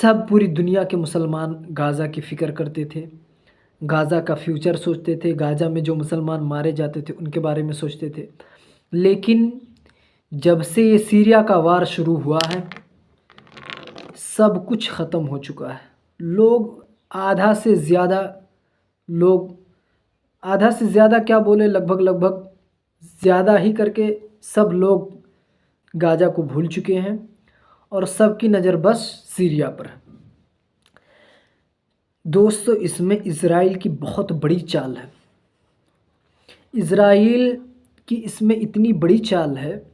सब पूरी दुनिया के मुसलमान गाज़ा की फ़िक्र करते थे। गाज़ा का फ्यूचर सोचते थे, गाज़ा में जो मुसलमान मारे जाते थे उनके बारे में सोचते थे। लेकिन जब से ये सीरिया का वार शुरू हुआ है, सब कुछ ख़त्म हो चुका है। लोग आधा से ज़्यादा लोग आधा से ज़्यादा क्या बोले, लगभग ज़्यादा ही करके सब लोग गाज़ा को भूल चुके हैं और सबकी नज़र बस सीरिया पर है। दोस्तों, इसमें इज़राइल की बहुत बड़ी चाल है। इज़राइल की इसमें इतनी बड़ी चाल है,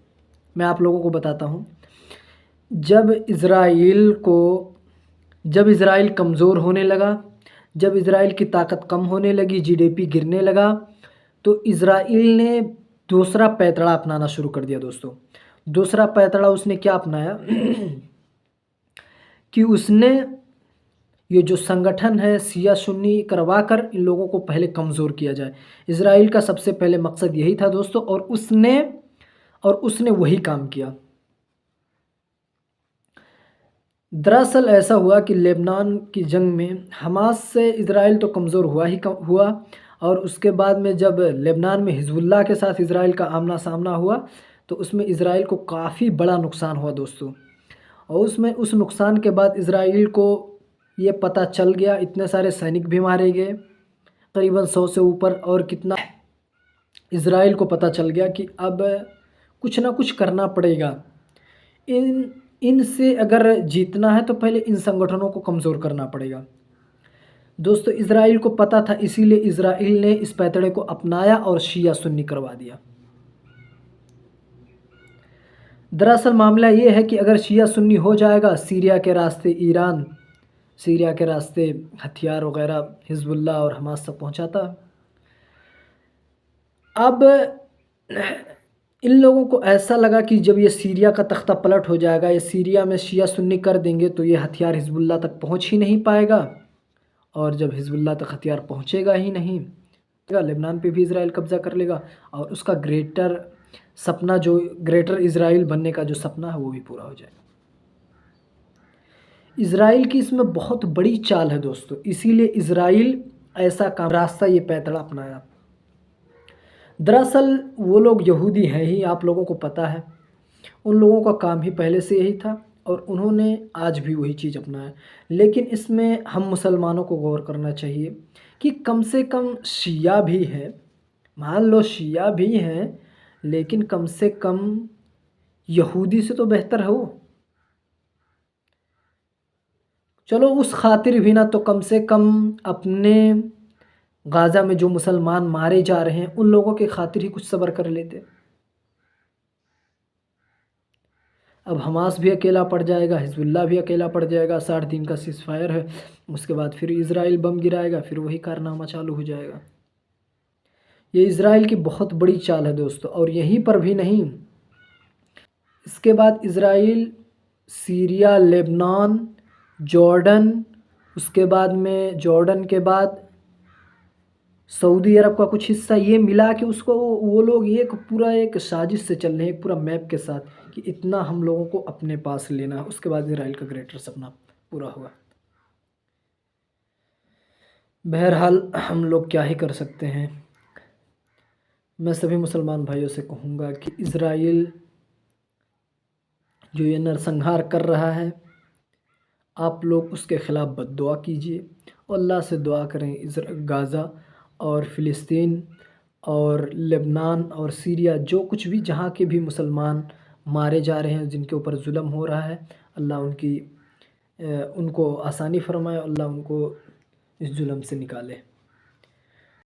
मैं आप लोगों को बताता हूँ। जब इज़राइल कमज़ोर होने लगा, जब इज़राइल की ताकत कम होने लगी, जीडीपी गिरने लगा, तो इज़राइल ने दूसरा पैंतरा अपनाना शुरू कर दिया। दोस्तों, दूसरा पैंतरा उसने क्या अपनाया कि उसने ये जो संगठन है शिया सुन्नी करवा कर इन लोगों को पहले कमज़ोर किया जाए। इज़राइल का सबसे पहले मकसद यही था दोस्तों, और उसने वही काम किया। दरअसल ऐसा हुआ कि लेबनान की जंग में हमास से इज़राइल तो कमज़ोर हुआ, और उसके बाद में जब लेबनान में हिज़्बुल्लाह के साथ इज़राइल का आमना सामना हुआ तो उसमें इज़राइल को काफ़ी बड़ा नुकसान हुआ दोस्तों। और उस नुकसान के बाद इज़राइल को ये पता चल गया, इतने सारे सैनिक भी मारे गए, करीबन 100 से ऊपर, और कितना इज़राइल को पता चल गया कि अब कुछ ना कुछ करना पड़ेगा। इनसे अगर जीतना है तो पहले इन संगठनों को कमज़ोर करना पड़ेगा। दोस्तों, इज़राइल को पता था, इसीलिए इज़राइल ने इस पैंतरे को अपनाया और शिया सुन्नी करवा दिया। दरअसल मामला ये है कि अगर शिया सुन्नी हो जाएगा, सीरिया के रास्ते ईरान, सीरिया के रास्ते हथियार वगैरह हिज़्बुल्लाह और हमास तक पहुंचाता। अब इन लोगों को ऐसा लगा कि जब ये सीरिया का तख्ता पलट हो जाएगा, ये सीरिया में शिया सुन्नी कर देंगे तो ये हथियार हिज़्बुल्लाह तक पहुंच ही नहीं पाएगा, और जब हिज़्बुल्लाह तक हथियार पहुंचेगा ही नहीं, लेबनान पे भी इज़राइल कब्ज़ा कर लेगा, और उसका ग्रेटर इज़राइल बनने का जो सपना है वो भी पूरा हो जाएगा। इज़राइल की इसमें बहुत बड़ी चाल है दोस्तों, इसीलिए इज़राइल ऐसा काम रास्ता ये पैंतरा अपनाया। दरअसल वो लोग यहूदी हैं ही, आप लोगों को पता है, उन लोगों का काम ही पहले से यही था और उन्होंने आज भी वही चीज़ अपनाया। लेकिन इसमें हम मुसलमानों को गौर करना चाहिए कि कम से कम शिया भी है, मान लो शिया भी हैं, लेकिन कम से कम यहूदी से तो बेहतर है वो। चलो उस खातिर भी ना तो कम से कम अपने गाज़ा में जो मुसलमान मारे जा रहे हैं उन लोगों के खातिर ही कुछ सब्र कर लेते। अब हमास भी अकेला पड़ जाएगा, हिज़्बुल्लाह भी अकेला पड़ जाएगा, 60 दिन का सीज़फायर है, उसके बाद फिर इज़राइल बम गिराएगा, फिर वही कारनामा चालू हो जाएगा। ये इज़राइल की बहुत बड़ी चाल है दोस्तों। और यहीं पर भी नहीं, इसके बाद इज़राइल सीरिया, लेबनान, जॉर्डन, उसके बाद में जॉर्डन के बाद सऊदी अरब का कुछ हिस्सा, ये मिला के उसको वो लोग एक साजिश से चल रहे हैं, एक पूरा मैप के साथ कि इतना हम लोगों को अपने पास लेना है। उसके बाद इज़राइल का ग्रेटर सपना पूरा हुआ। बहरहाल हम लोग क्या ही कर सकते हैं। मैं सभी मुसलमान भाइयों से कहूँगा कि इज़राइल जो ये नरसंहार कर रहा है, आप लोग उसके ख़िलाफ़ बद्दुआ कीजिए और अल्लाह से दुआ करें गाज़ा और फ़िलिस्तीन और लेबनान और सीरिया, जो कुछ भी जहाँ के भी मुसलमान मारे जा रहे हैं, जिनके ऊपर जुल्म हो रहा है, अल्लाह उनको आसानी फ़रमाए, अल्लाह उनको इस जुल्म से निकाले।